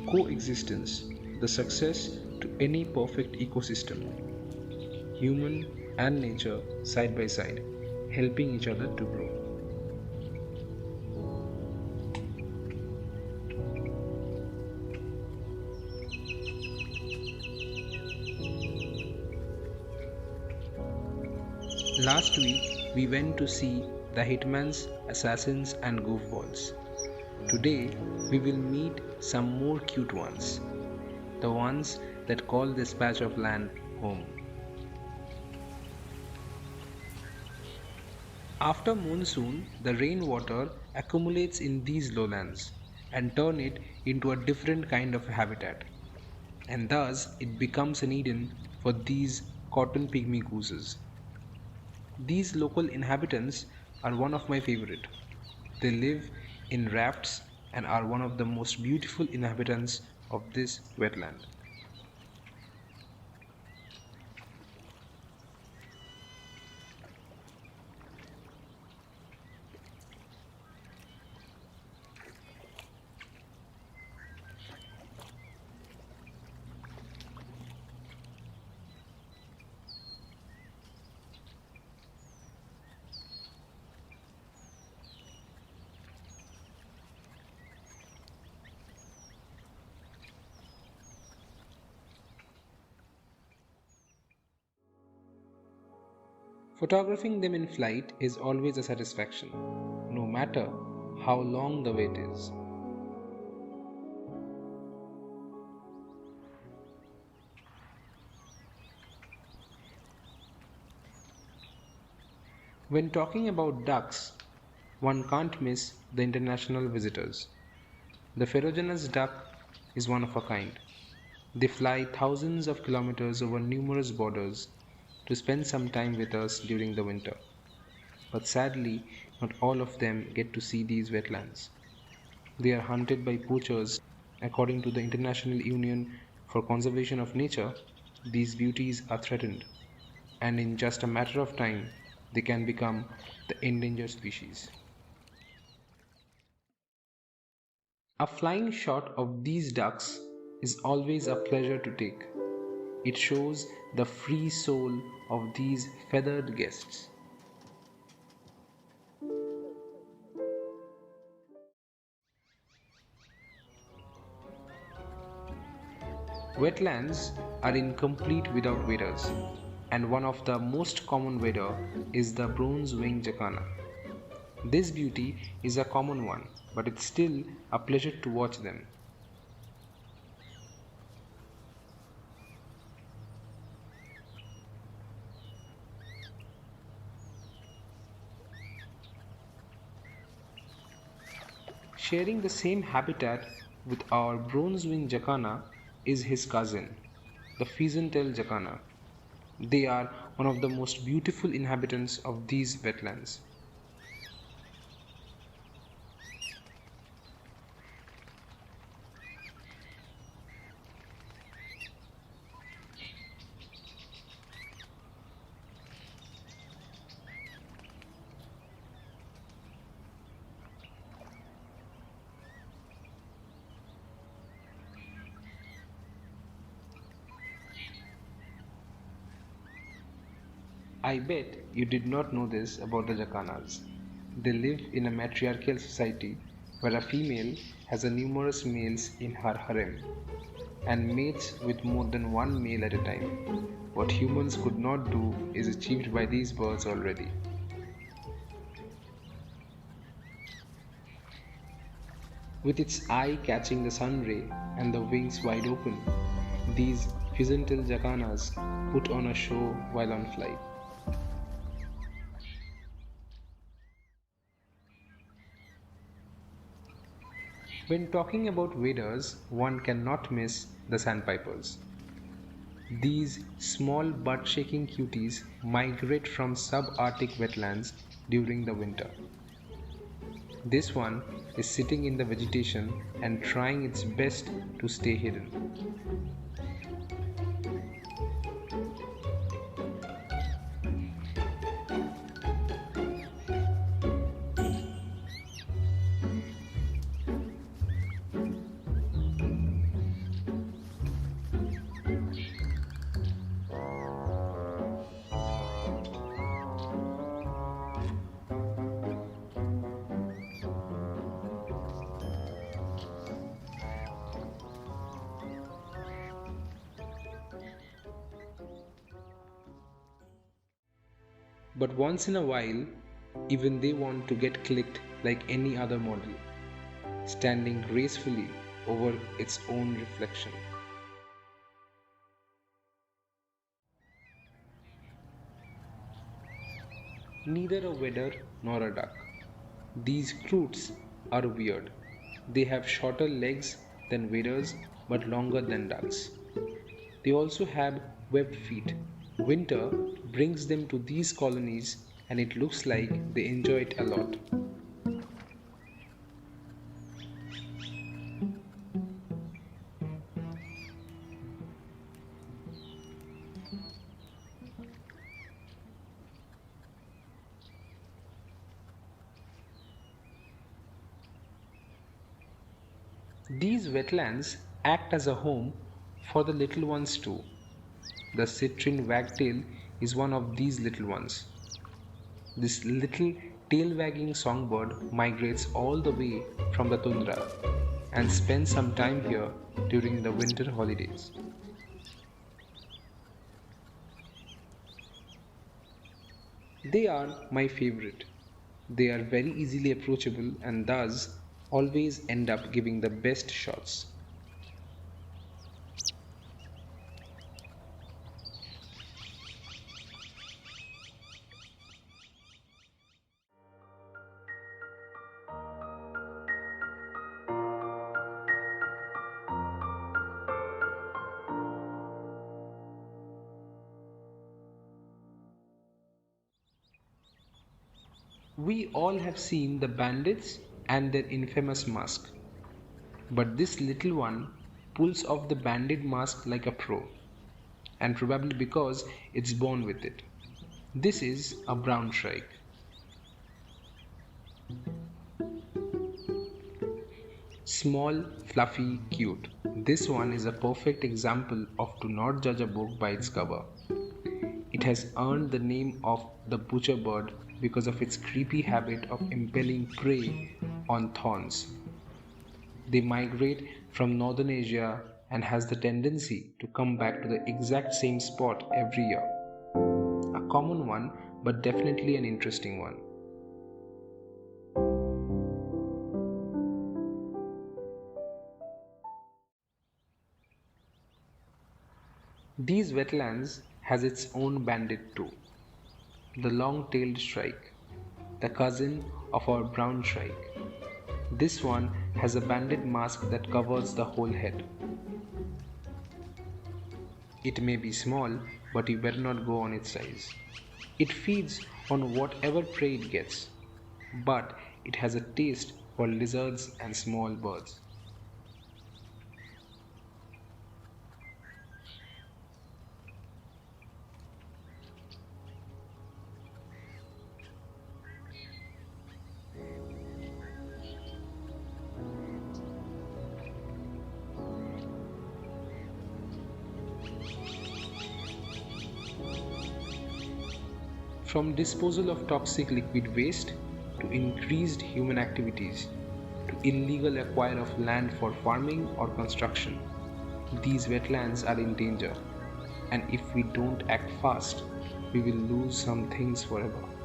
Coexistence, the success to any perfect ecosystem. Human and nature side by side, helping each other to grow. Last week, we went to see the hitmans, assassins, and goofballs. Today, we will meet some more cute ones, the ones that call this patch of land home. After monsoon, the rainwater accumulates in these lowlands and turn it into a different kind of habitat, and thus it becomes an Eden for these cotton pygmy gooses. These local inhabitants are one of my favorite. They live in rafts and are one of the most beautiful inhabitants of this wetland. Photographing them in flight is always a satisfaction, no matter how long the wait is. When talking about ducks, one can't miss the international visitors. The ferruginous duck is one of a kind. They fly thousands of kilometers over numerous borders to spend some time with us during the winter. But sadly, not all of them get to see these wetlands. They are hunted by poachers. According to the International Union for Conservation of Nature, these beauties are threatened, and in just a matter of time, they can become the endangered species. A flying shot of these ducks is always a pleasure to take. It shows the free soul of these feathered guests. Wetlands are incomplete without waders, and one of the most common waders is the bronze-winged jacana. This beauty is a common one, but it's still a pleasure to watch them. Sharing the same habitat with our bronze-winged jacana is his cousin, the pheasant-tailed jacana. They are one of the most beautiful inhabitants of these wetlands. I bet you did not know this about the jacanas. They live in a matriarchal society where a female has a numerous males in her harem and mates with more than one male at a time. What humans could not do is achieved by these birds already. With its eye catching the sun ray and the wings wide open, these pheasant-tailed jacanas put on a show while on flight. When talking about waders, one cannot miss the sandpipers. These small butt-shaking cuties migrate from subarctic wetlands during the winter. This one is sitting in the vegetation and trying its best to stay hidden. But once in a while, even they want to get clicked like any other model, standing gracefully over its own reflection. Neither a wedder nor a duck. These croots are weird. They have shorter legs than waders but longer than ducks. They also have webbed feet. Winter brings them to these colonies and it looks like they enjoy it a lot. These wetlands act as a home for the little ones too. The citrine wagtail is one of these little ones. This little tail-wagging songbird migrates all the way from the tundra and spends some time here during the winter holidays. They are my favorite. They are very easily approachable and thus always end up giving the best shots. We all have seen the bandits and their infamous mask, but this little one pulls off the bandit mask like a pro, and probably because it's born with it. This is a brown shrike. Small, fluffy, cute. This one is a perfect example of do not judge a book by its cover. It has earned the name of the butcher bird because of its creepy habit of impaling prey on thorns. They migrate from northern Asia and has the tendency to come back to the exact same spot every year. A common one, but definitely an interesting one. These wetlands has its own bandit too, the long-tailed shrike, the cousin of our brown shrike. This one has a bandit mask that covers the whole head. It may be small, but you better not go on its size. It feeds on whatever prey it gets, but it has a taste for lizards and small birds. From disposal of toxic liquid waste to increased human activities to illegal acquire of land for farming or construction, these wetlands are in danger, and if we don't act fast, we will lose some things forever.